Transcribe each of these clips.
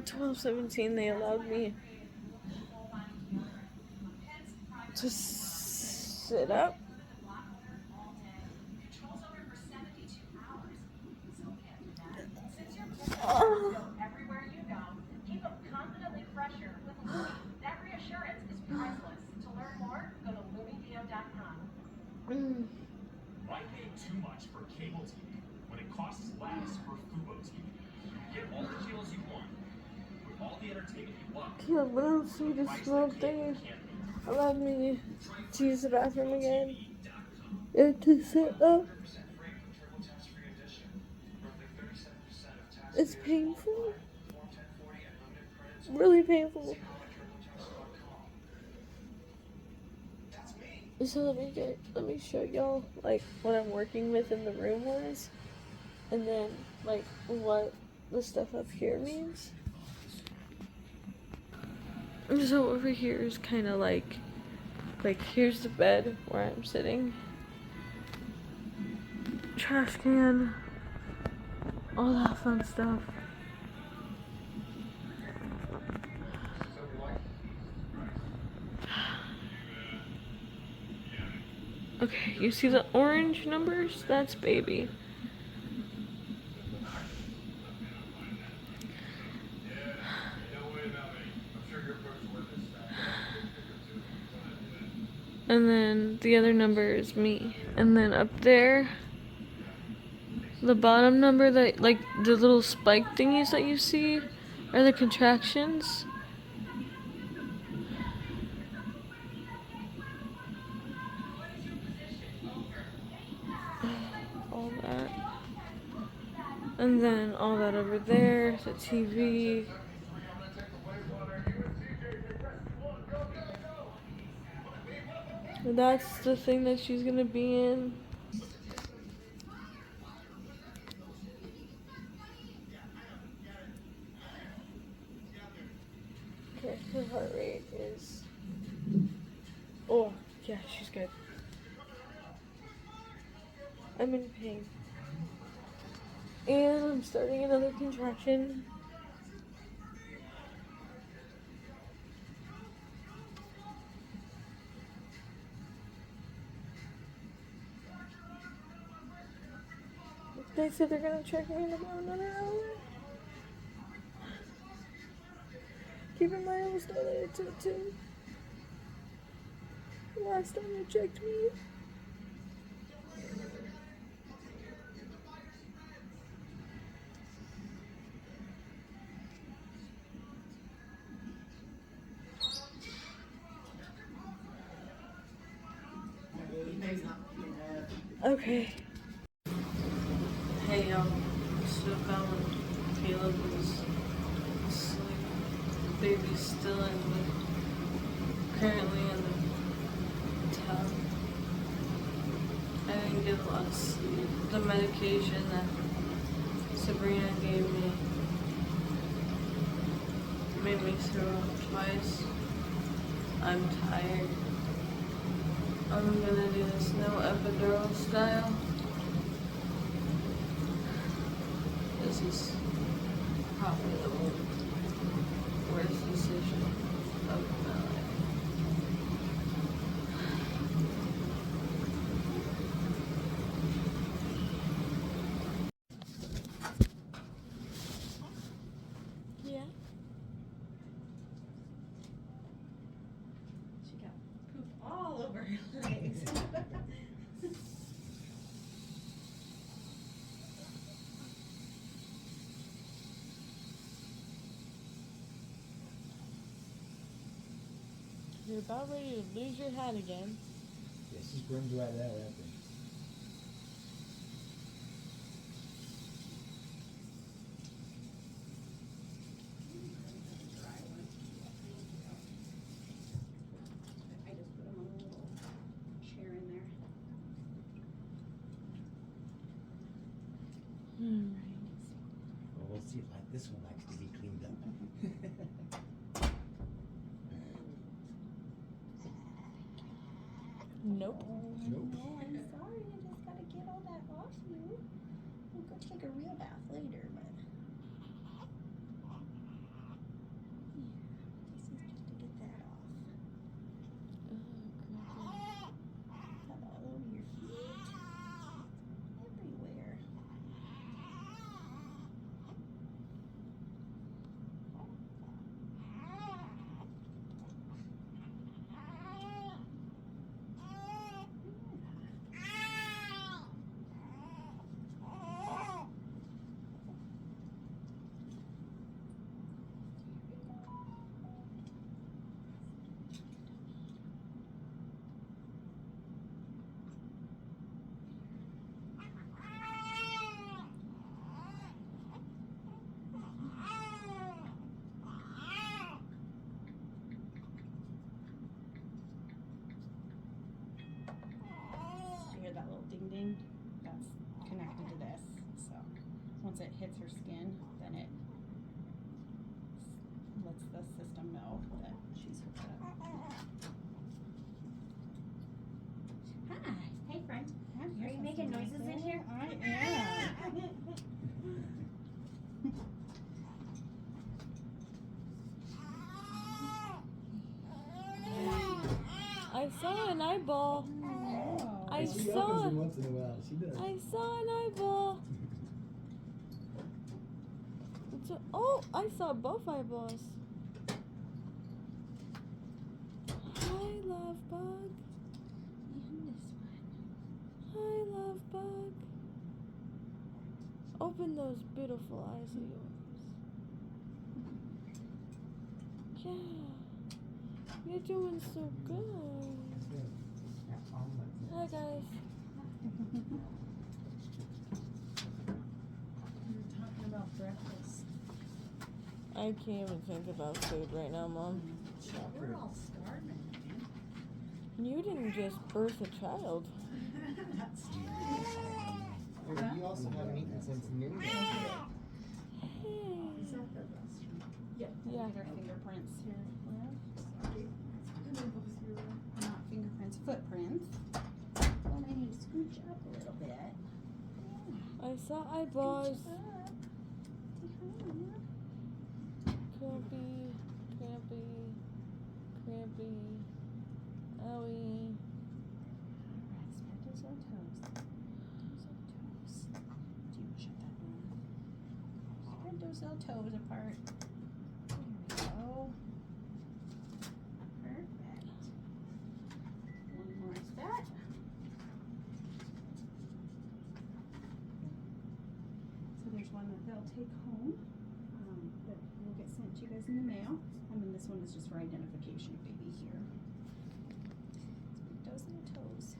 12:17 they allowed me to sit up. Oh. Mm. Why pay too much for cable TV when it costs less for Fubo TV? Get all the channels you want with all the entertainment you love. Can't believe see the small thing allowed me to use the bathroom again and to sit up. It's painful. Really painful. So let me show y'all like what I'm working with in the room was, and then like what the stuff up here means. So over here is kind of like here's the bed where I'm sitting, trash can, all that fun stuff. Okay, you see the orange numbers? That's baby. And then the other number is me. And then up there, the bottom number, that like the little spike thingies that you see are the contractions. All that. And then all that over there, the TV. And that's the thing that she's gonna be in. Okay, her heart rate is... Oh, yeah, she's good. I'm in pain. And I'm starting another contraction. They said they're gonna check me in about another hour. Keeping my own started at 2. Last time they checked me. Okay. Hey, so found Caleb was asleep. Baby's still currently in the tub. I didn't get a lot of sleep. The medication that Sabrina gave me made me throw up twice. I'm tired. I'm gonna do this no epidural style. This is probably the worst decision of my life. Yeah. She got poop all over her legs. You're about ready to lose your hat again. Yeah, she's groomed right there, I think. I just put them on a little chair in there. Well, we'll see if like this one likes to be cleaned up. Nope. Nope. No, I'm sorry. I just gotta get all that off you. We'll go take a real bath later, but. hits her skin, then it lets the system know that she's hooked up. Hi. Hey, friend. Yeah, Are you're you making supposed to be noises in there. here? I am. I saw an eyeball. Oh. I She saw. opens them once in a while. She does. I saw an eyeball. Oh, I saw both eyeballs. Hi, love bug. And this one. Hi, love bug. Open those beautiful eyes of yours. Yeah. You're doing so good. That's good. That omelet's Hi, guys. We were talking about breakfast. I can't even think about food right now, Mom. We're all starving. You didn't just birth a child. That's Hey, you also haven't eaten since noon. Hey. Is that the restaurant? Yeah. Yeah. Get our fingerprints here. Not fingerprints, footprints. Well, I need to scooch up a little bit. Yeah. I saw eyeballs. Scooch up. Crampy, crampy, crampy. Owie. Alright, spread those little toes. Those little toes. Do you shut that door? Spread those little toes apart. There we go. Perfect. One more is that. So there's one that they'll take home. That will get sent to you guys in the mail. And then this one is just for identification of baby here. Let's put those little toes.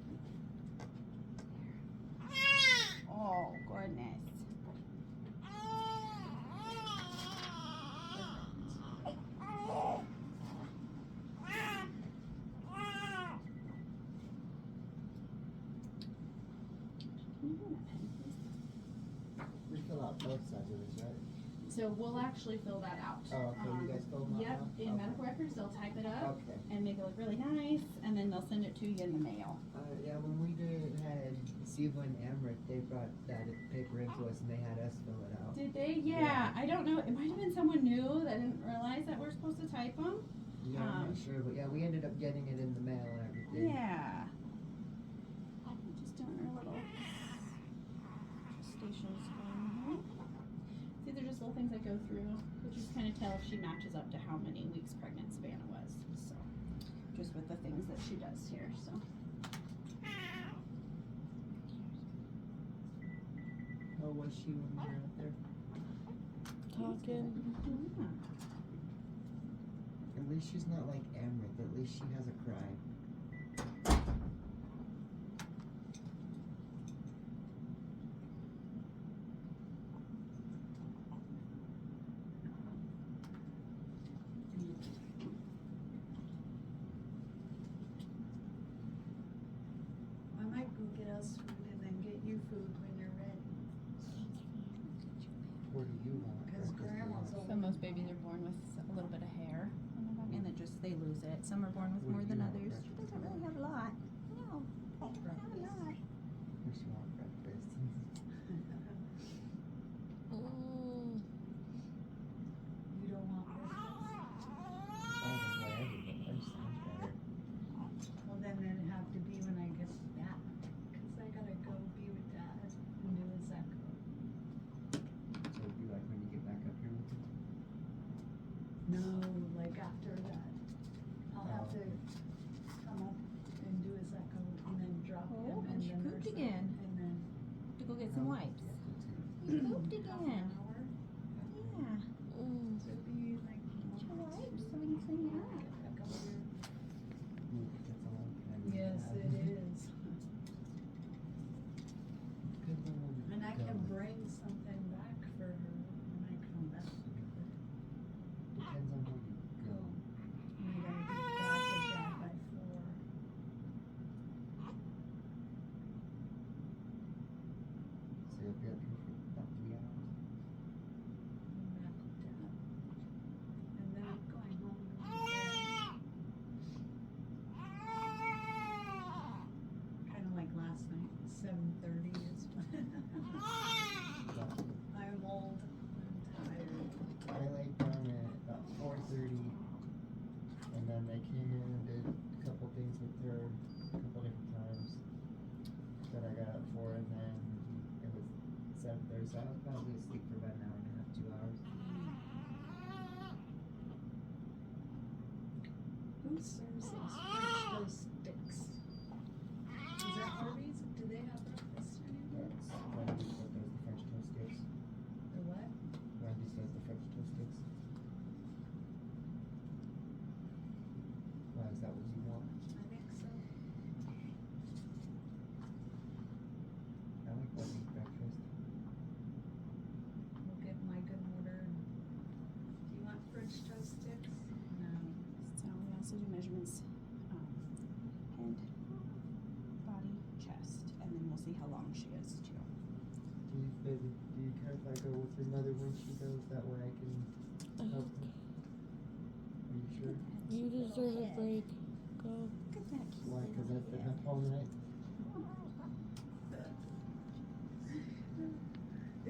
There. Oh, goodness. Can you hold that pen, please? We fill out both sides of this, right? So we'll actually fill that out. Oh, okay, you guys fill them out Yep, now? in Okay. medical records, they'll type it up Okay. and make it look really nice, and then they'll send it to you in the mail. Yeah, when we had Siva and Amrit, they brought that paper into us and they had us fill it out. Did they? Yeah, Yeah. I don't know. It might have been someone new that didn't realize that we're supposed to type them. Yeah, I'm Um, not sure, but yeah, we ended up getting it in the mail and everything. Yeah. We're just doing our little stations going on. See, they're just little things that go through, but you kind of tell if she matches up to how many weeks pregnant Savannah was. So, just with the things that she does here. So. How was she when we were out there? Talking. Yeah. At least she's not like Amrit, at least she has a cry. I might go get us food and then get you food when you're ready. What do you want? Because grandma's So over. most babies are born with a little bit of hair on their body, and then just they lose it. Some are born with What more do than you want, others. breakfast? She doesn't really have a lot. No, doesn't have a lot. What do you want breakfast? Mm. You don't want breakfast? Whatever, but lunch sounds better. Well, then it'd have to be when I get back. Because I gotta go be with Dad and do his echo. So it'd be like when you get back up here with me? No, like after that. I'll have to okay. come up and do his echo and then drop Oh, him and and she then pooped nurse him, again. And then To go get some wipes. Yeah, good too. You pooped half again. an hour. Yeah. Mm. So it'd be like Get your wipes so we can clean you up. get back up here. Ooh, that's a long time. Yes, Yeah. it is. Good one. And I Go. can bring something back for her when I come back. Depends on where you go. And I gotta get back with Dad by 4. So you'll be so I was probably asleep for about an hour and a half, 2 hours. Who serves those French toast sticks? Is that Harvey's? Do they have breakfast or anything? That's Wendy's that does the French toast sticks. The what? Wendy's does the French toast sticks. Why, is that what you want? I think so. I like Wendy's breakfast. We'll get my good order. Do you want French toast sticks? No. So we also do measurements, head, body, chest, and then we'll see how long she is too. Do you care if I go with your mother when she goes? That way I can help her. Are you sure? You deserve a break. Go. Look at that cute Why? Because little I've been head. up all night.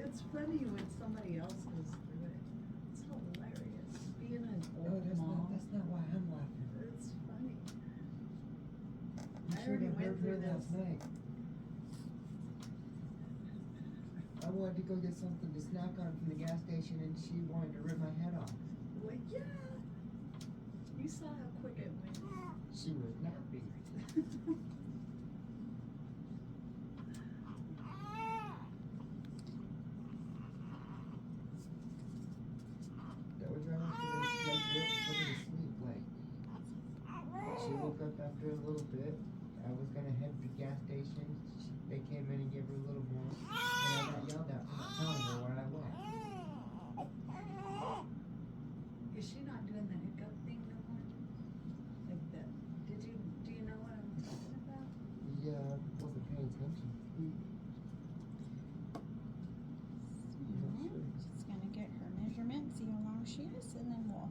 It's funny when somebody else goes through it. It's hilarious. Being an No, old that's mom. not why I'm laughing. It's funny. You I should already have went heard her through last this. night. I wanted to go get something to snack on from the gas station and she wanted to rip my head off. Well, yeah. You saw how quick it went. She was nappy. That was right after they like ripped put her to sleep. Like she woke up after a little bit. I was gonna head to the gas station. They came in and gave her a little more, and I got yelled at for not telling her where I went. Is she not doing the hiccup thing no more? Like that? Do you know what I'm talking about? Yeah, I wasn't paying attention. Just gonna get her measurement, see how long she is, and then we'll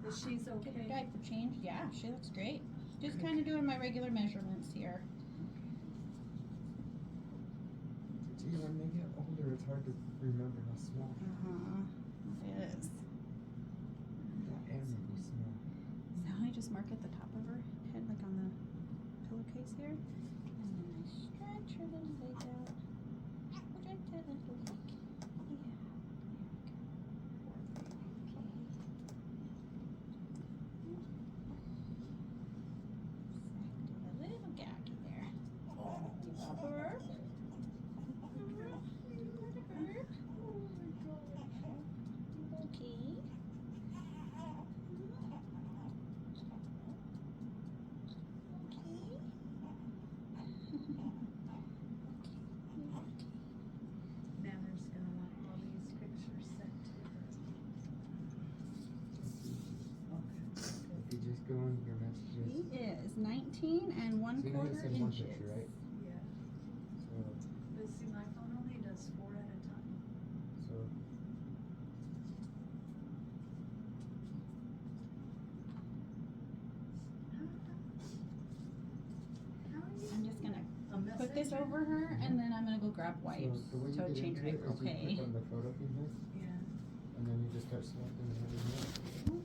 But she's get her okay. diaper changed. Yeah, she looks great. Just kind of doing my regular measurements here. Gee, when they get older, it's hard to remember how small. It is. That and really small. So I just mark at the top of her head, like on the pillowcase here, and then I stretch her little leg out. Stretch that little leg. Yeah. There we go. Do a little gaggy there. Burp. Okay. Nana's gonna want all these pictures sent to her. If you just go in your messages. He is 19 and So 1/4 you know you send one inches. picture, right? Yeah. So, But see, my phone only does 4 at a time. so How are you? I'm just gonna A message? put this over her, and then I'm gonna go grab wipes the way you to get change into it diaper. is you Okay. click on the photo thing here, Yeah. and then you just start selecting the header here.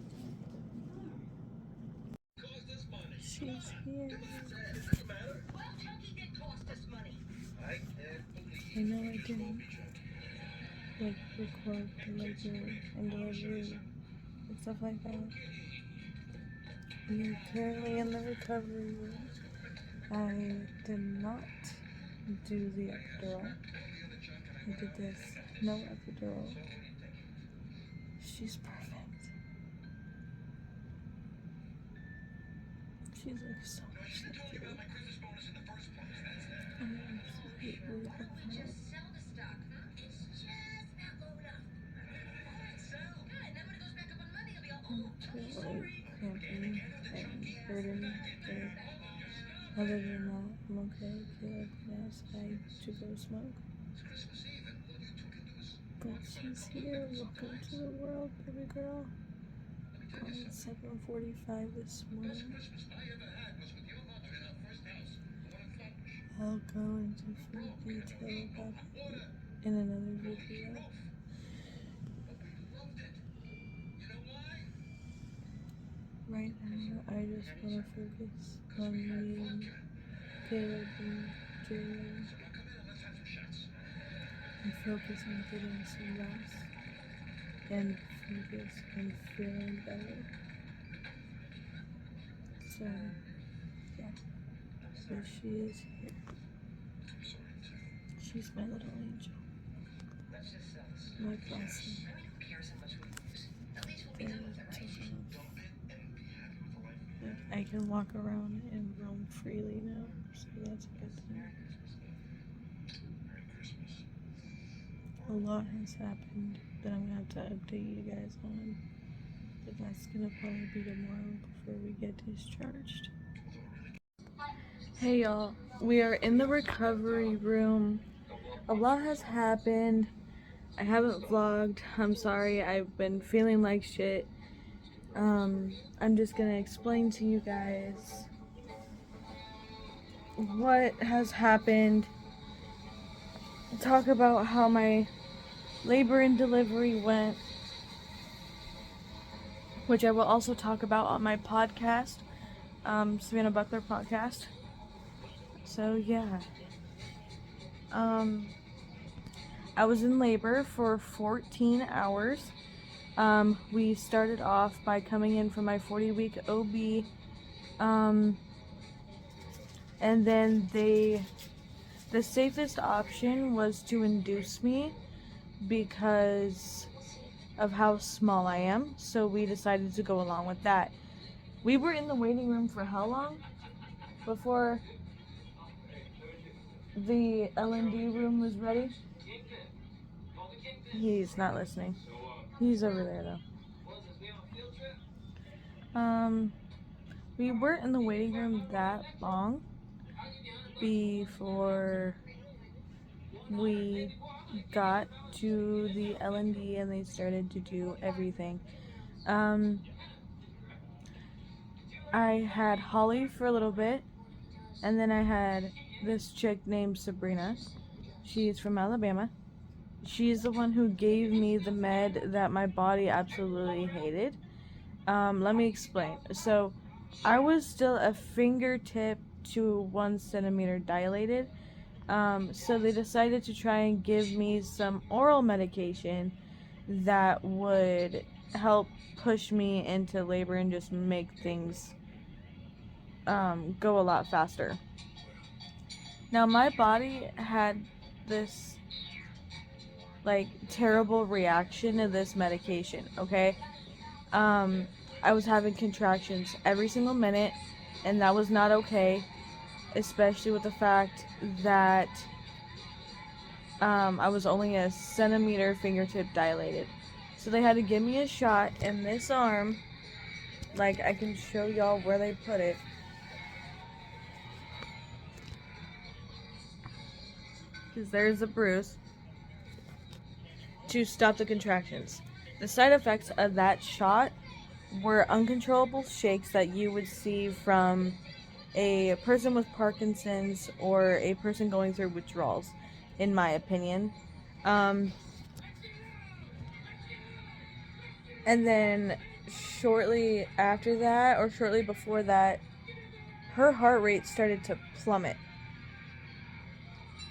She's here. I know I didn't like record the labor and delivery and stuff like that. You're currently in the recovery room. I did not do the epidural. I did this. No epidural. She's perfect. She looks so much like you. I absolutely love her. I'm really cramping and hurting, but other than that, I'm okay. Caleb asked I to go smoke. But she's here. Welcome to the world, baby girl. At 7:45 this morning. I'll go into full detail about it in another video. Right now, I just want to focus on me, Caleb, and Julian. and focus on getting some rest and focus on feeling better. So, yeah, so she is here. She's my little angel. My blessing. And I can walk around and roam freely now, so that's a good thing. A lot has happened that I'm gonna have to update you guys on, but that's gonna probably be tomorrow before we get discharged. Hey y'all, we are in the recovery room. A lot has happened. I haven't vlogged. I'm sorry. I've been feeling like shit. I'm just gonna explain to you guys what has happened. Talk about how my labor and delivery went, which I will also talk about on my podcast, Savannah Buckler podcast. So yeah. I was in labor for 14 hours. We started off by coming in for my 40-week OB, and then the safest option was to induce me because of how small I am, so we decided to go along with that. We were in the waiting room for how long before the L&D room was ready? He's not listening. He's over there though. We weren't in the waiting room that long before we got to the L&D and they started to do everything. I had Holly for a little bit, and then I had this chick named Sabrina. She's from Alabama. She's the one who gave me the med that my body absolutely hated. Let me explain. So, I was still a fingertip to 1 centimeter dilated. So they decided to try and give me some oral medication that would help push me into labor and just make things go a lot faster. Now my body had this like terrible reaction to this medication, okay? I was having contractions every single minute, and that was not okay, especially with the fact that I was only a centimeter fingertip dilated. So they had to give me a shot in this arm. Like, I can show y'all where they put it. Because there's a bruise. To stop the contractions. The side effects of that shot were uncontrollable shakes that you would see from a person with Parkinson's or a person going through withdrawals, in my opinion. And then shortly after that, or shortly before that, her heart rate started to plummet.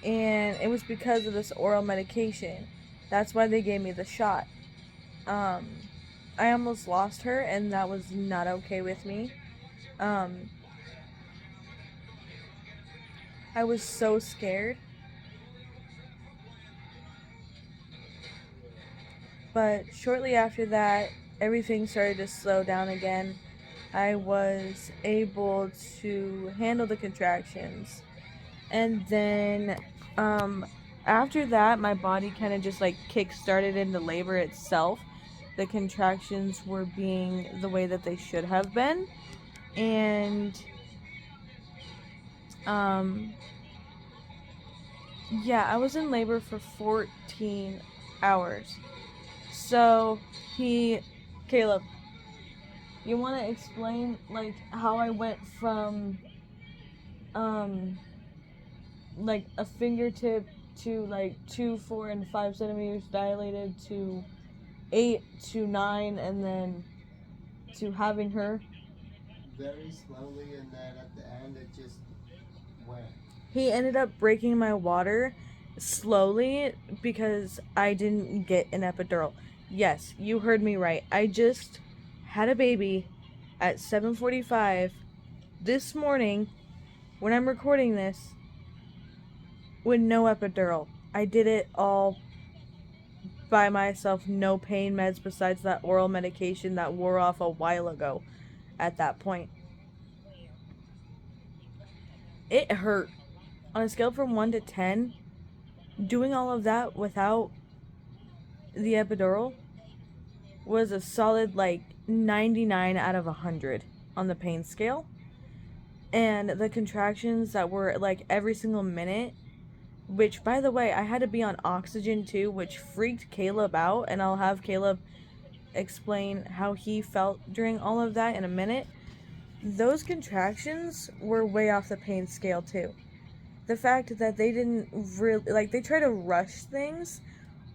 And it was because of this oral medication. That's why they gave me the shot. I almost lost her, and that was not okay with me. I was so scared. But shortly after that, everything started to slow down again. I was able to handle the contractions. And then after that, my body kind of just like kick-started into labor itself. The contractions were being the way that they should have been. And yeah, I was in labor for 14 hours. So Caleb, you want to explain like how I went from like a fingertip to like 2, 4, and 5 centimeters dilated to 8 to 9, and then to having her? Very slowly, and then at the end it just went. He ended up breaking my water slowly because I didn't get an epidural. Yes, you heard me right. I just had a baby at 7:45 this morning when I'm recording this with no epidural. I did it all by myself, no pain meds besides that oral medication that wore off a while ago at that point. It hurt. On a scale from 1 to 10, doing all of that without the epidural was a solid like 99 out of 100 on the pain scale. And the contractions that were like every single minute, which by the way, I had to be on oxygen too, which freaked Caleb out, and I'll have Caleb explain how he felt during all of that in a minute. Those contractions were way off the pain scale too. The fact that they didn't really, like, they try to rush things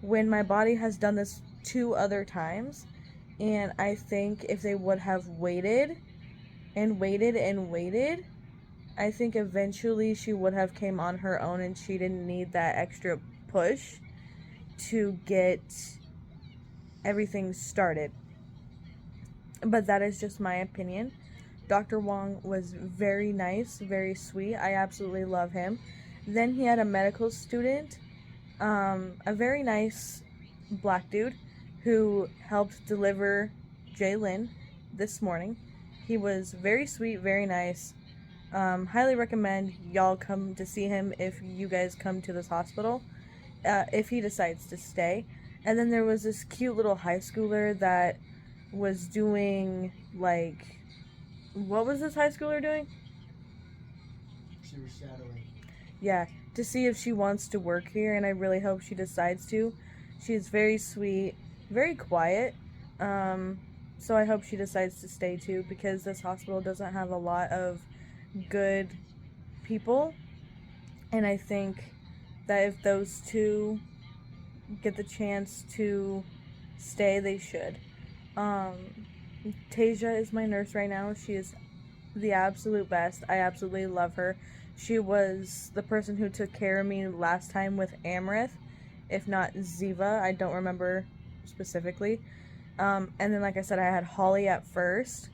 when my body has done this 2 other times, and I think if they would have waited and waited and waited, I think eventually she would have came on her own and she didn't need that extra push to get everything started. But that is just my opinion. Dr. Wong was very nice, very sweet. I absolutely love him. Then he had a medical student, a very nice black dude who helped deliver Jaylyn this morning. He was very sweet, very nice. Highly recommend y'all come to see him if you guys come to this hospital, if he decides to stay. And then there was this cute little high schooler that was doing, like, what was this high schooler doing? She was shadowing. Yeah, to see if she wants to work here, and I really hope she decides to. She's very sweet, very quiet, so I hope she decides to stay too, because this hospital doesn't have a lot of good people, and I think that if those two get the chance to stay, they should. Tasia is my nurse right now. She is the absolute best. I absolutely love her. She was the person who took care of me last time with Amrith, if not Ziva. I don't remember specifically. And then, like I said, I had Holly at first.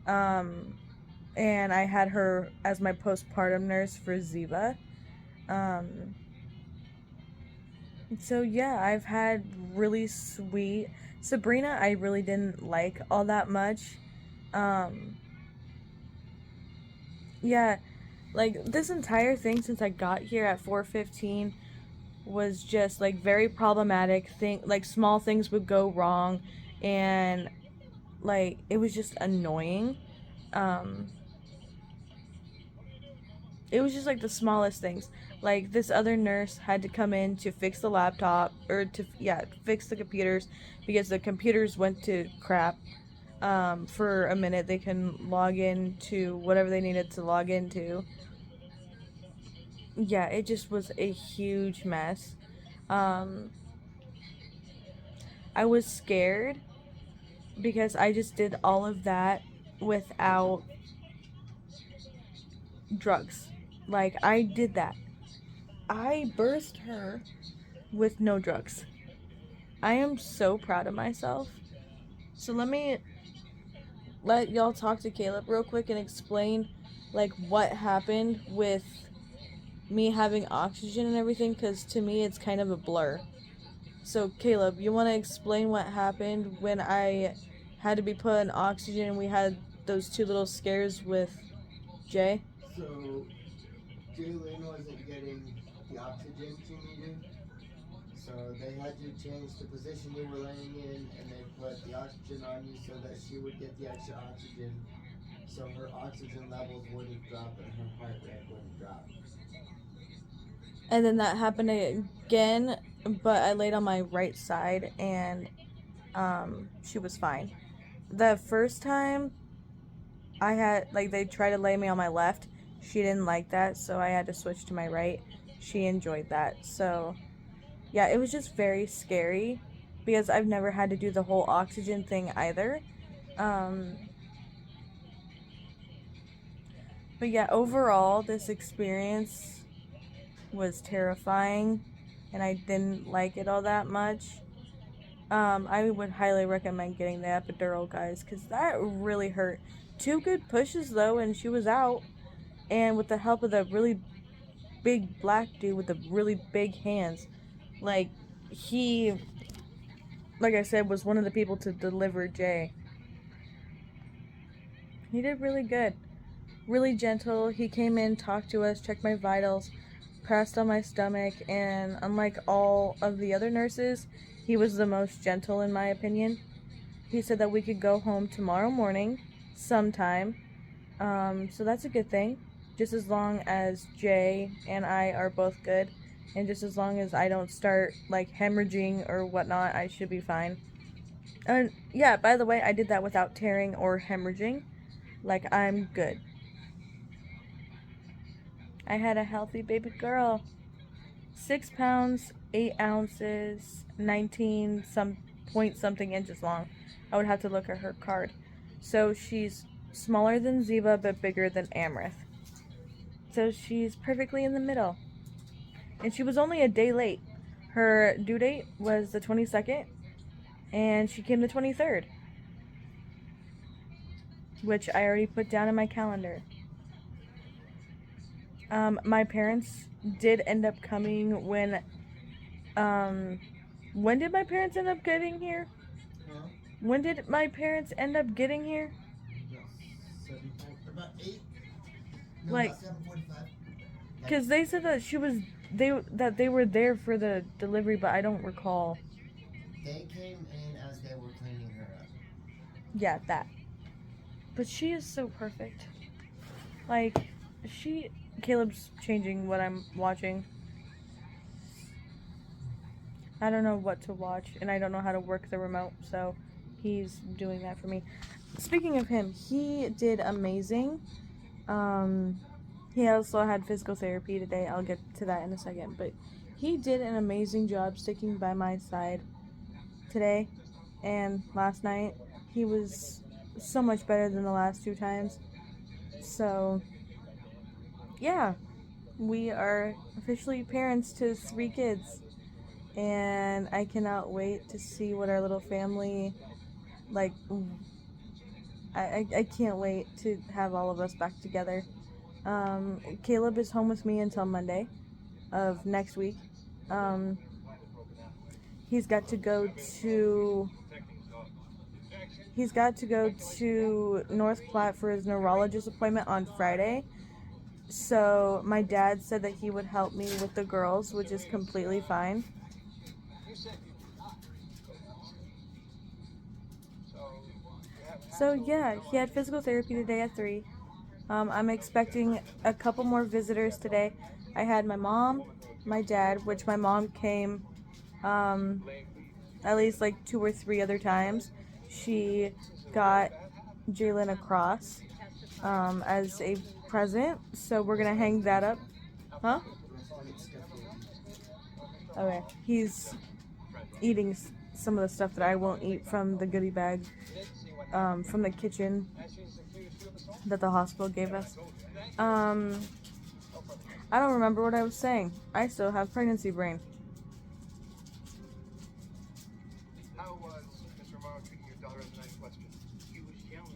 And I had her as my postpartum nurse for Ziva. So yeah, I've had really sweet... Sabrina, I really didn't like all that much. Yeah, like, this entire thing since I got here at 4:15 was just, like, very problematic. Like, small things would go wrong, and, like, it was just annoying. It was just, like, the smallest things. Like, this other nurse had to come in to fix the laptop, or to, fix the computers, because the computers went to crap. For a minute. They can log in to whatever they needed to log into. Yeah, it just was a huge mess. I was scared because I just did all of that without drugs. Like, I did that. I birthed her with no drugs. I am so proud of myself. So let me let y'all talk to Caleb real quick and explain, like, what happened with me having oxygen and everything, because to me it's kind of a blur. So Caleb, you want to explain what happened when I had to be put on oxygen and we had those 2 little scares with Jay? So, Jaylyn wasn't getting the oxygen she needed, so they had to change the position you were laying in, and they put the oxygen on you so that she would get the extra oxygen, so her oxygen levels wouldn't drop and her heart rate wouldn't drop. And then that happened again, but I laid on my right side and she was fine. The first time I had, like, they tried to lay me on my left. She didn't like that, so I had to switch to my right. She enjoyed that. So, yeah, it was just very scary because I've never had to do the whole oxygen thing either. But yeah, overall, this experience was terrifying. and I didn't like it all that much. I would highly recommend getting the epidural, guys, because that really hurt. 2 good pushes, though, and she was out. And with the help of the really big black dude with the really big hands. Like, he, like I said, was one of the people to deliver Jay. He did really good. Really gentle. He came in, talked to us, checked my vitals, pressed on my stomach, and unlike all of the other nurses, he was the most gentle in my opinion. He said that we could go home tomorrow morning sometime. So that's a good thing. Just as long as Jay and I are both good, and just as long as I don't start like hemorrhaging or whatnot, I should be fine. And yeah, by the way, I did that without tearing or hemorrhaging. Like, I'm good. I had a healthy baby girl. 6 pounds, 8 ounces, 19 point something inches long. I would have to look at her card. So she's smaller than Ziva, but bigger than Amrith. So she's perfectly in the middle. And she was only a day late. Her due date was the 22nd, and she came the 23rd. Which I already put down in my calendar. My parents did end up coming when did my parents end up getting here? Huh? When did my parents end up getting here? About 8? No, Like, about 7:45. because they said that they were there for the delivery, but I don't recall. They came in as they were cleaning her up. Yeah, that. But she is so perfect. Like, Caleb's changing what I'm watching. I don't know what to watch, and I don't know how to work the remote, so he's doing that for me. Speaking of him, he did amazing. He also had physical therapy today. I'll get to that in a second, but he did an amazing job sticking by my side today and last night. He was so much better than the last 2 times. So, yeah, we are officially parents to 3 kids, and I cannot wait to see what our little family, like, I can't wait to have all of us back together. Caleb is home with me until Monday of next week. He's got to go to North Platte for his neurologist appointment on Friday. So my dad said that he would help me with the girls, which is completely fine. So yeah, he had physical therapy today at 3. I'm expecting a couple more visitors today. I had my mom, my dad, which my mom came at least like 2 or 3 other times. She got Jalen a cross as a present, so we're gonna hang that up. Huh? Okay. He's eating some of the stuff that I won't eat from the goodie bag from the kitchen that the hospital gave us. I don't remember what I was saying. I still have pregnancy brain. How was Mr. Romano treating your daughter at the night question? He was yelling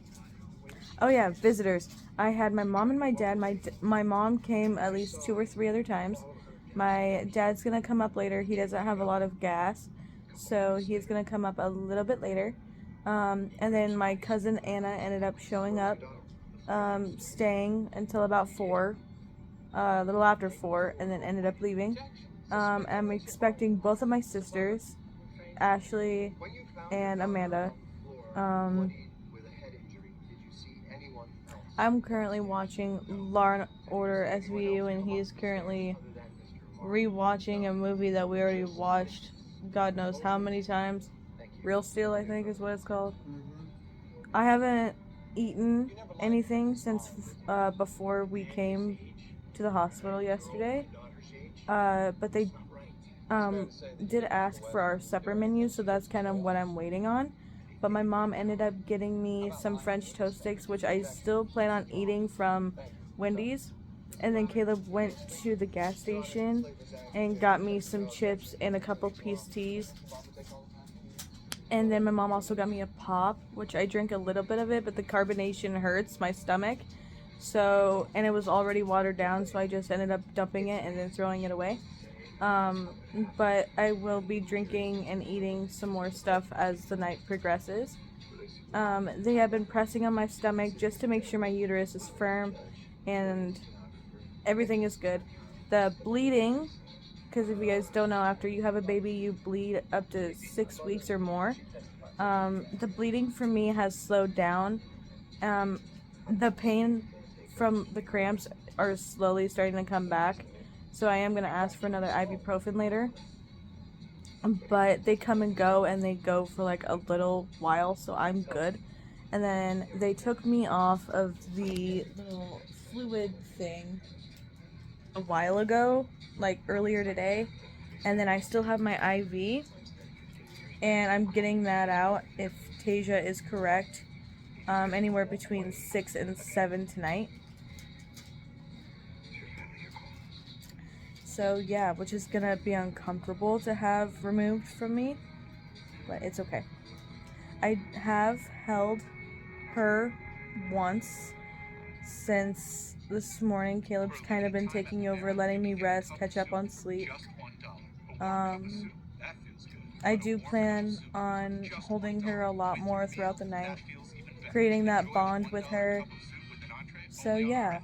at her. Oh yeah, visitors. I had my mom and my dad. My mom came at least 2 or 3 other times. My dad's gonna come up later. He doesn't have a lot of gas, so he's gonna come up a little bit later. And then my cousin Anna ended up showing up, staying until about 4, a little after 4, and then ended up leaving. I'm expecting both of my sisters, Ashley and Amanda. I'm currently watching Law and Order SVU, and he's currently rewatching a movie that we already watched God knows how many times. Real Steel, I think is what it's called. I haven't eaten anything since before we came to the hospital yesterday. But they did ask for our supper menu, so that's kind of what I'm waiting on. But my mom ended up getting me some French toast sticks, which I still plan on eating from Wendy's. And then Caleb went to the gas station and got me some chips and a couple piece teas. And then my mom also got me a pop, which I drank a little bit of it, but the carbonation hurts my stomach. So, and it was already watered down, so I just ended up dumping it and then throwing it away. But I will be drinking and eating some more stuff as the night progresses. They have been pressing on my stomach just to make sure my uterus is firm and everything is good. The bleeding, because if you guys don't know, after you have a baby, you bleed up to 6 weeks or more. The bleeding for me has slowed down. The pain from the cramps are slowly starting to come back. So I am going to ask for another ibuprofen later. But they come and go, and they go for like a little while, so I'm good. And then they took me off of the little fluid thing a while ago, like earlier today. And then I still have my IV, and I'm getting that out, if Tasia is correct, anywhere between 6 and 7 tonight. So yeah, which is gonna be uncomfortable to have removed from me, but it's okay. I have held her once since this morning. Caleb's kind of been taking over, letting me rest, catch up on sleep. I do plan on holding her a lot more throughout the night, creating that bond with her. So yeah,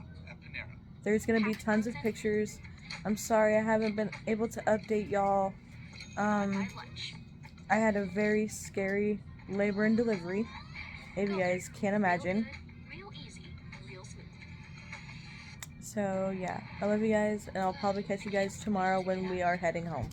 there's gonna be tons of pictures. I'm sorry I haven't been able to update y'all. I had a very scary labor and delivery, if you guys can't imagine. So yeah, I love you guys, and I'll probably catch you guys tomorrow when we are heading home.